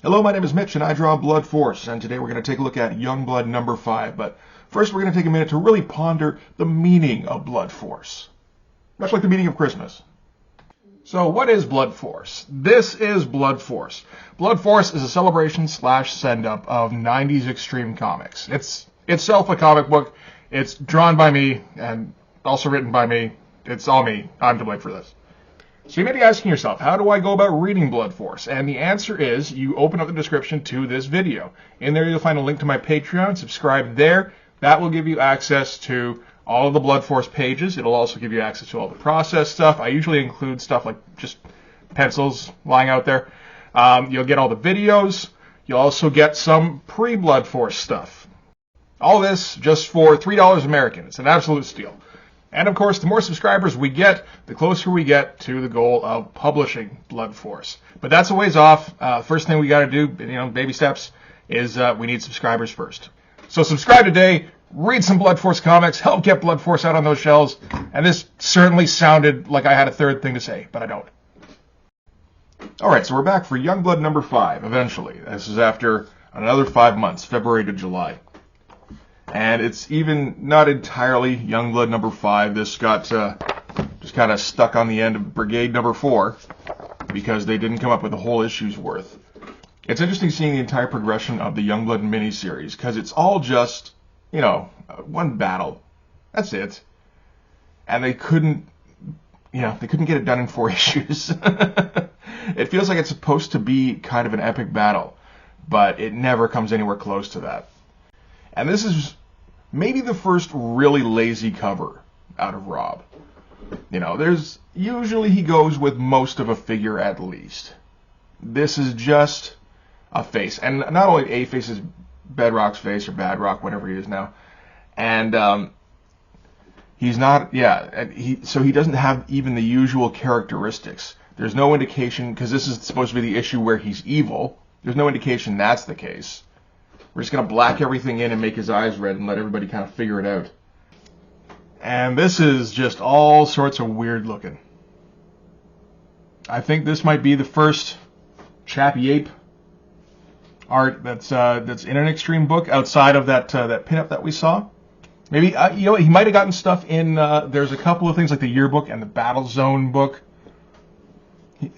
Hello, my name is Mitch and I draw Blood Force, and today we're going to take a look at Youngblood number 5, but first we're going to take a minute to really ponder the meaning of Blood Force, much like the meaning of Christmas. So what is Blood Force? This is Blood Force. Blood Force is a celebration / send-up of 90s extreme comics. It's itself a comic book. It's drawn by me and also written by me. It's all me. I'm to blame for this. So you may be asking yourself, how do I go about reading Blood Force? And the answer is you open up the description to this video. In there you'll find a link to my Patreon. Subscribe there. That will give you access to all of the Blood Force pages. It'll also give you access to all the process stuff. I usually include stuff like just pencils lying out there. You'll get all the videos. You'll also get some pre-Blood Force stuff. All this just for $3 American. It's an absolute steal. And of course, the more subscribers we get, the closer we get to the goal of publishing Blood Force. But that's a ways off. First thing we got to do, baby steps, is we need subscribers first. So subscribe today, read some Blood Force comics, help get Blood Force out on those shelves. And this certainly sounded like I had a third thing to say, but I don't. Alright, so we're back for Youngblood number 5, eventually. This is after another 5 months, February to July. And it's even not entirely Youngblood number 5. This got just kind of stuck on the end of Brigade number 4 because they didn't come up with a whole issue's worth. It's interesting seeing the entire progression of the Youngblood miniseries because it's all just, one battle. That's it. And they couldn't get it done in 4 issues. It feels like it's supposed to be kind of an epic battle, but it never comes anywhere close to that. And this is maybe the first really lazy cover out of Rob. There's usually he goes with most of a figure at least. This is just a face. And not only a face is Bedrock's face or Badrock, whatever he is now. And he's not, so he doesn't have even the usual characteristics. There's no indication, because this is supposed to be the issue where he's evil. There's no indication that's the case. We're just going to black everything in and make his eyes red and let everybody kind of figure it out. And this is just all sorts of weird looking. I think this might be the first Chappie Ape art that's in an extreme book outside of that pinup that we saw. Maybe he might have gotten stuff in. There's a couple of things like the yearbook and the Battle Zone book.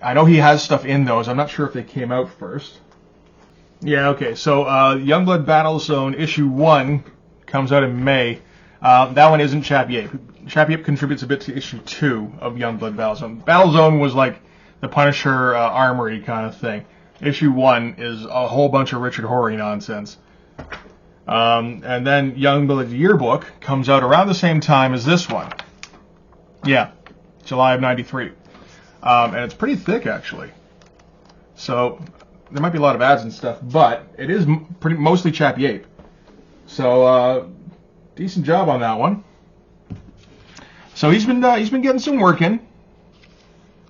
I know he has stuff in those. I'm not sure if they came out first. Yeah, okay, so Youngblood Battle Zone issue 1 comes out in May. That one isn't Chappie Ape. Chappie Ape contributes a bit to issue 2 of Youngblood Battle Zone. Battle Zone was like the Punisher armory kind of thing. Issue 1 is a whole bunch of Richard Horry nonsense. And then Youngblood Yearbook comes out around the same time as this one. Yeah, July of 93. And it's pretty thick, actually. So there might be a lot of ads and stuff, but it is mostly Chappie Ape. So decent job on that one. So he's been getting some work in,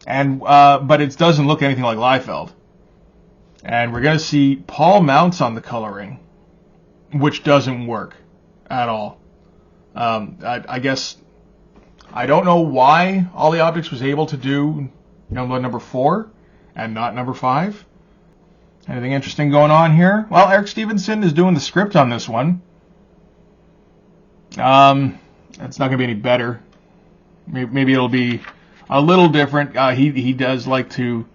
and but it doesn't look anything like Liefeld. And we're gonna see Paul Mounts on the coloring, which doesn't work at all. I guess I don't know why Ollie Optics was able to do Youngblood number 4 and not number 5. Anything interesting going on here? Well, Eric Stevenson is doing the script on this one. It's not going to be any better. Maybe it'll be a little different. He does like to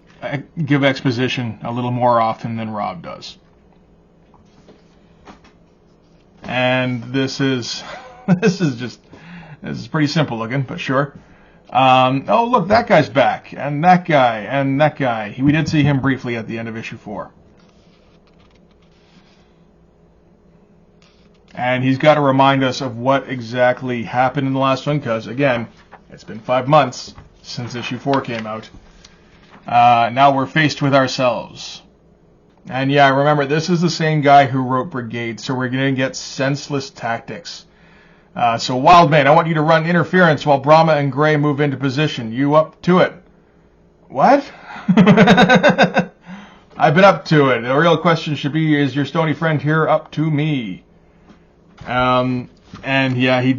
give exposition a little more often than Rob does. And this is pretty simple looking, but sure. Oh, look, that guy's back, and that guy, and that guy. We did see him briefly at the end of issue 4. And he's got to remind us of what exactly happened in the last one, because, again, it's been 5 months since issue 4 came out. Now we're faced with ourselves. And yeah, remember, this is the same guy who wrote Brigade, so we're going to get senseless tactics. So, Wildman, I want you to run interference while Brahma and Gray move into position. You up to it? What? I've been up to it. The real question should be, is your stony friend here up to me? And yeah,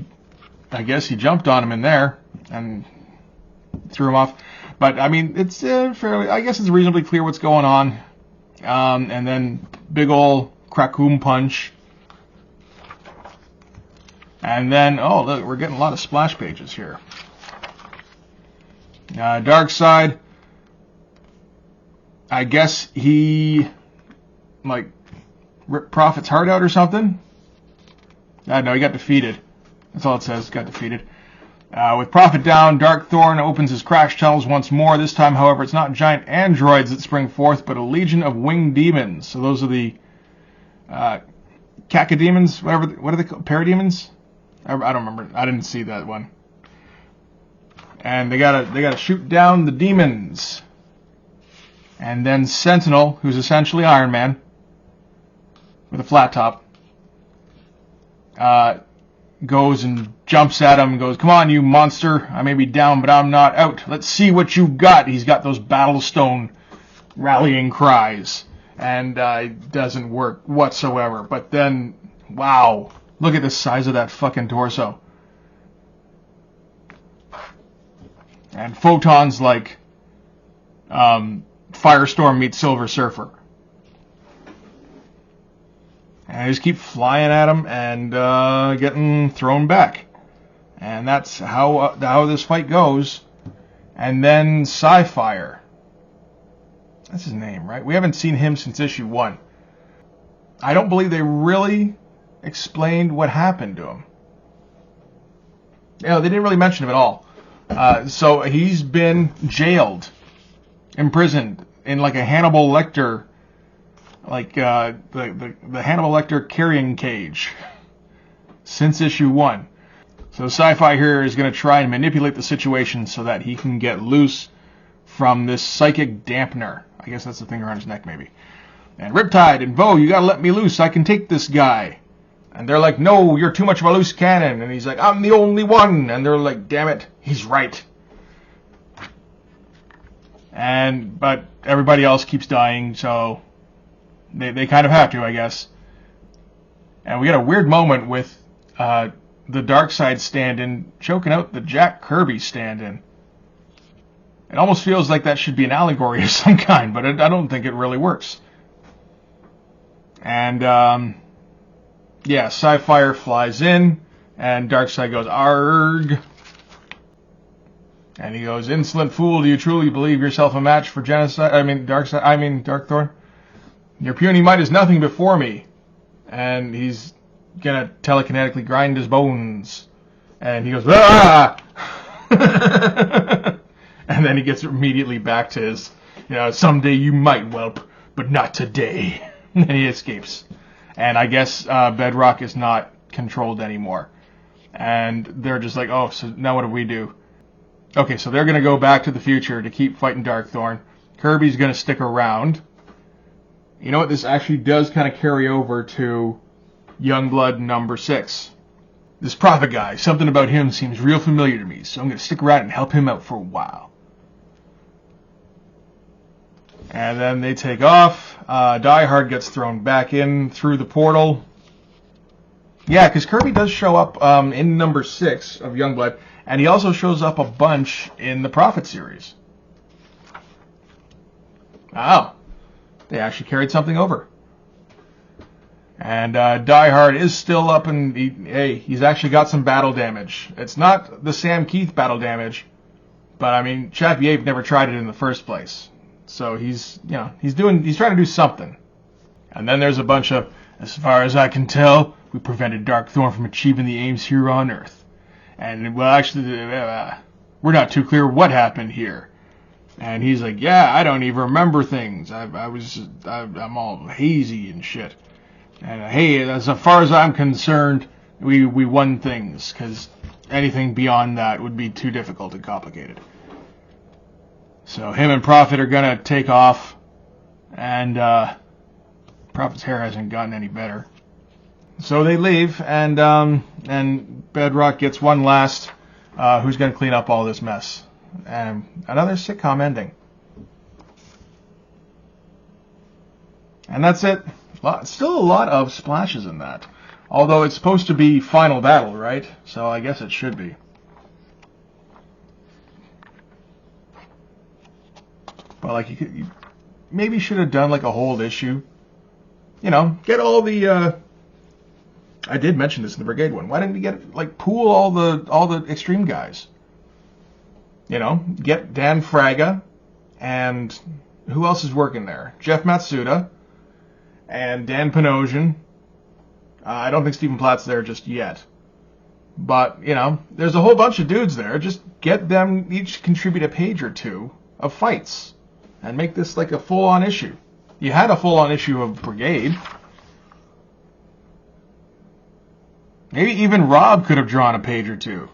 I guess he jumped on him in there and threw him off. But I mean, it's fairly. I guess it's reasonably clear what's going on. And then big ol' Krakoom punch. And then, oh look, we're getting a lot of splash pages here. Darkseid, I guess he, like, ripped Prophet's heart out or something? No, he got defeated. That's all it says, got defeated. With Prophet down, Darkthorn opens his crash tunnels once more. This time, however, it's not giant androids that spring forth, but a legion of winged demons. So those are the cacodemons, whatever. What are they called? Parademons? I don't remember. I didn't see that one. And they gotta shoot down the demons. And then Sentinel, who's essentially Iron Man, with a flat top, goes and jumps at him and goes, "Come on, you monster. I may be down, but I'm not out. Let's see what you got." He's got those Battlestone rallying cries. And it doesn't work whatsoever. But then, wow. Look at the size of that fucking torso. And Photon's like Firestorm meets Silver Surfer. And I just keep flying at him and getting thrown back. And that's how this fight goes. And then Sci-Fire. That's his name, right? We haven't seen him since issue 1. I don't believe they really explained what happened to him. Yeah, they didn't really mention him at all. So he's been jailed, imprisoned in like a Hannibal Lecter, like the Hannibal Lecter carrying cage since issue 1. So Sci-Fi here is going to try and manipulate the situation so that he can get loose from this psychic dampener. I guess that's the thing around his neck, maybe. And Riptide and Bo, you gotta let me loose. I can take this guy. And they're like, "No, you're too much of a loose cannon." And he's like, "I'm the only one." And they're like, "Damn it, he's right." But everybody else keeps dying, so they kind of have to, I guess. And we get a weird moment with the Darkseid stand-in choking out the Jack Kirby stand-in. It almost feels like that should be an allegory of some kind, but I don't think it really works. And, yeah, Sci-Fire flies in, and Darkseid goes, "Arg!" And he goes, "Insolent fool, do you truly believe yourself a match for Darkthorn? Your puny might is nothing before me." And he's gonna telekinetically grind his bones. And he goes, "Ah!" And then he gets immediately back to his, "Someday you might, whelp, but not today." And he escapes. And I guess Bedrock is not controlled anymore. And they're just like, "Oh, so now what do we do?" Okay, so they're going to go back to the future to keep fighting Darkthorn. Kirby's going to stick around. You know what? This actually does kind of carry over to Youngblood number 6. This Prophet guy, something about him seems real familiar to me, so I'm going to stick around and help him out for a while. And then they take off. Die Hard gets thrown back in through the portal. Yeah, because Kirby does show up in number 6 of Youngblood, and he also shows up a bunch in the Prophet series. Wow. They actually carried something over. And Die Hard is still up, and he's actually got some battle damage. It's not the Sam Keith battle damage, but I mean, Chappie Ape never tried it in the first place. So he's trying to do something. And then there's a bunch of, "As far as I can tell, we prevented Darkthorn from achieving the aims here on Earth. And, well, actually, we're not too clear what happened here." And he's like, "Yeah, I don't even remember things. I'm all hazy and shit. And, hey, as far as I'm concerned, we won things, because anything beyond that would be too difficult and complicated." So him and Prophet are going to take off, and Prophet's hair hasn't gotten any better. So they leave, and Bedrock gets one last, who's going to clean up all this mess. And another sitcom ending. And that's it. Still a lot of splashes in that. Although it's supposed to be final battle, right? So I guess it should be. But like maybe should have done like a whole issue. You know, get all the. I did mention this in the Brigade one. Why didn't you get like pool all the extreme guys? You know, get Dan Fraga, and who else is working there? Jeff Matsuda, and Dan Panosian. I don't think Stephen Platt's there just yet. But, you know, there's a whole bunch of dudes there. Just get them each contribute a page or two of fights and make this like a full-on issue. You had a full-on issue of Brigade. Maybe even Rob could have drawn a page or two.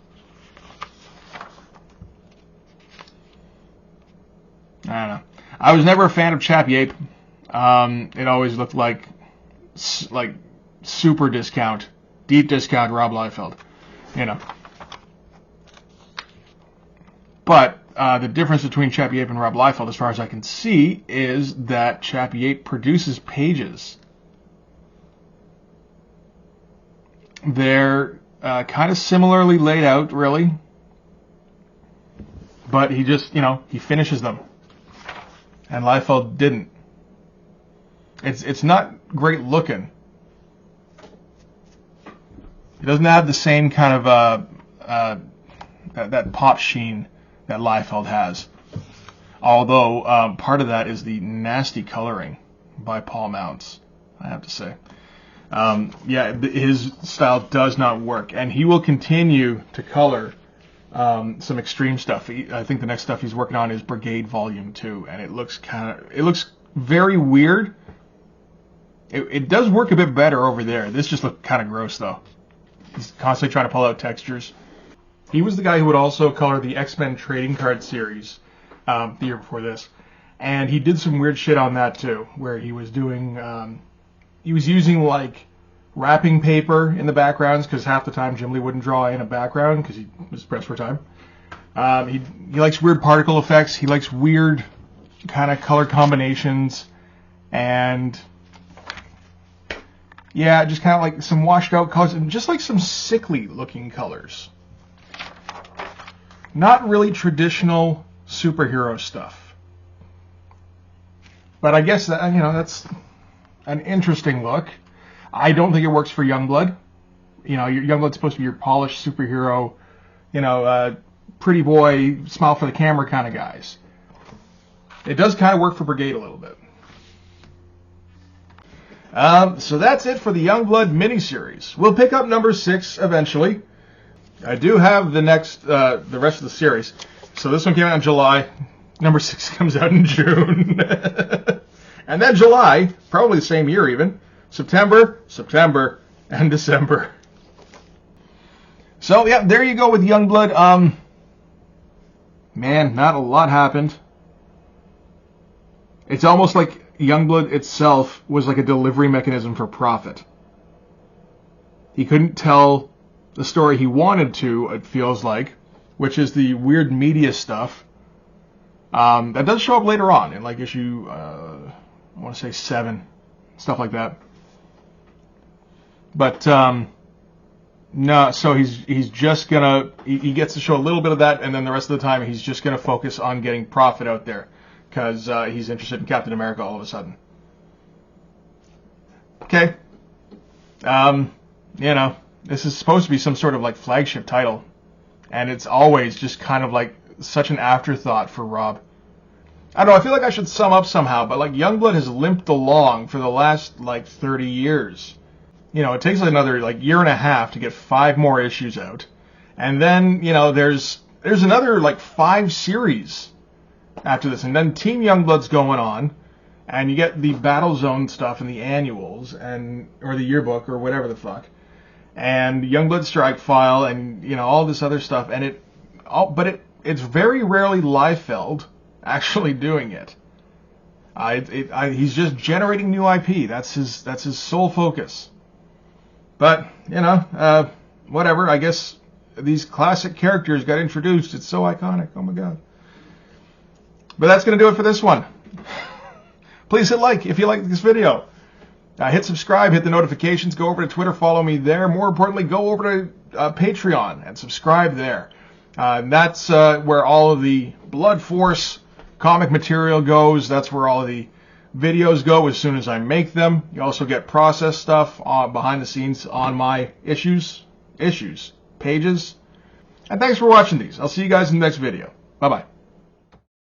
I don't know. I was never a fan of Chappie Ape. It always looked like super discount, deep discount Rob Liefeld, you know. But the difference between Chappie Ape and Rob Liefeld, as far as I can see, is that Chappie Ape produces pages. They're kind of similarly laid out, really. But he just, you know, he finishes them. And Liefeld didn't. It's not great looking. It doesn't have the same kind of that pop sheen that Liefeld has. Although part of that is the nasty coloring by Paul Mounts, I have to say. His style does not work, and he will continue to color some extreme stuff. I think the next stuff he's working on is Brigade Volume 2, and it looks very weird. It does work a bit better over there. This just looked kind of gross, though. He's constantly trying to pull out textures. He was the guy who would also color the X-Men trading card series the year before this, and he did some weird shit on that too, where he was doing he was using like wrapping paper in the backgrounds, because half the time Jim Lee wouldn't draw in a background because he was pressed for time. He likes weird particle effects. He likes weird kind of color combinations, and yeah, just kind of like some washed out colors and just like some sickly looking colors. Not really traditional superhero stuff. But I guess that, you know, that's an interesting look. I don't think it works for Youngblood. You know, Youngblood's supposed to be your polished superhero, you know, pretty boy, smile for the camera kind of guys. It does kind of work for Brigade a little bit. So that's it for the Youngblood miniseries. We'll pick up number 6 eventually. I do have the rest of the series. So this one came out in July. Number 6 comes out in June. And then July, probably the same year even, September, and December. So yeah, there you go with Youngblood. Man, not a lot happened. It's almost like Youngblood itself was like a delivery mechanism for profit. He couldn't tell the story he wanted to, it feels like, which is the weird media stuff. That does show up later on in like issue, I want to say 7, stuff like that. But no, so he's just gonna he gets to show a little bit of that, and then the rest of the time he's just gonna focus on getting profit out there because he's interested in Captain America all of a sudden. Okay, you know, this is supposed to be some sort of like flagship title, and it's always just kind of like such an afterthought for Rob. I don't know, I feel like I should sum up somehow, but like Youngblood has limped along for the last like 30 years. You know, it takes another like year and a half to get 5 more issues out. And then, you know, there's another like 5 series after this. And then Team Youngblood's going on, and you get the Battle Zone stuff and the annuals or the yearbook or whatever the fuck. And Youngblood Strike File and, you know, all this other stuff, and it's very rarely Liefeld actually doing it. He's just generating new IP. That's his sole focus. But, you know, whatever. I guess these classic characters got introduced. It's so iconic. Oh my god. But that's going to do it for this one. Please hit like if you like this video. Hit subscribe, hit the notifications, go over to Twitter, follow me there. More importantly, go over to Patreon and subscribe there. That's where all of the Blood Force comic material goes. That's where all of the Videos go as soon as I make them. You also get process stuff behind the scenes on my issues pages. And thanks for watching these. I'll see you guys in the next video. Bye-bye.